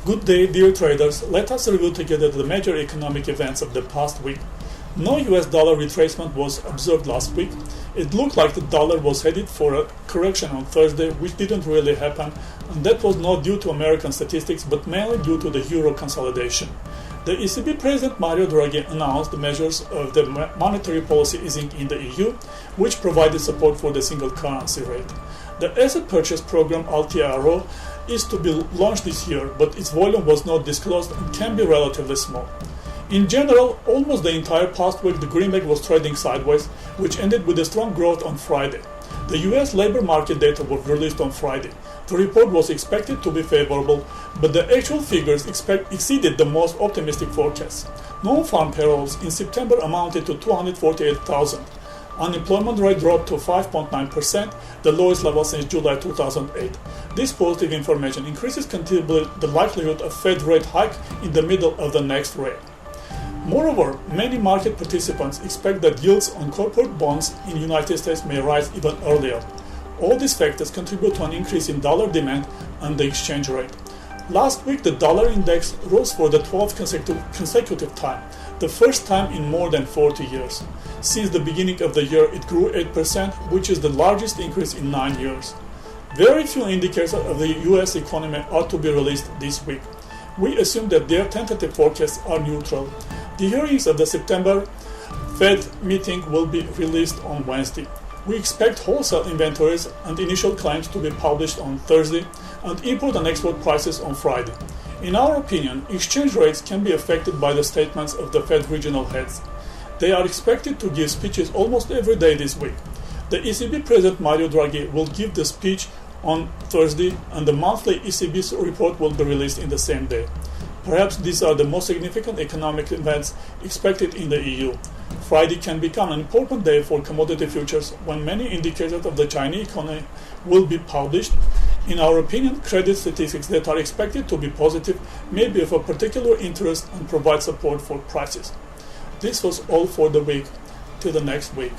Good day, dear traders. Let us review together the major economic events of the past week. No US dollar retracement was observed last week. It looked like the dollar was headed for a correction on Thursday, which didn't really happen, and that was not due to American statistics, but mainly due to the euro consolidation. The ECB President Mario Draghi announced the measures of the monetary policy easing in the EU, which provided support for the single currency rate. The asset purchase program LTRO is to be launched this year, but its volume was not disclosed and can be relatively small. In general, almost the entire past week the greenback was trading sideways, which ended with a strong growth on Friday. The US labor market data was released on Friday. The report was expected to be favorable, but the actual figures exceeded the most optimistic forecasts. Non-farm payrolls in September amounted to 248,000. Unemployment rate dropped to 5.9%, the lowest level since July 2008. This positive information increases considerably the likelihood of Fed rate hike in the middle of the next rate. Moreover, many market participants expect that yields on corporate bonds in the United States may rise even earlier. All these factors contribute to an increase in dollar demand and the exchange rate. Last week, the dollar index rose for the 12th consecutive time, the first time in more than 40 years. Since the beginning of the year, it grew 8%, which is the largest increase in 9 years. Very few indicators of the US economy are to be released this week. We assume that their tentative forecasts are neutral. The hearings of the September Fed meeting will be released on Wednesday. We expect wholesale inventories and initial claims to be published on Thursday and import and export prices on Friday. In our opinion, exchange rates can be affected by the statements of the Fed regional heads. They are expected to give speeches almost every day this week. The ECB President Mario Draghi will give the speech on Thursday, and the monthly ECB report will be released in the same day. Perhaps these are the most significant economic events expected in the EU. Friday can become an important day for commodity futures when many indicators of the Chinese economy will be published. In our opinion, credit statistics that are expected to be positive may be of a particular interest and provide support for prices. This was all for the week. Till the next week.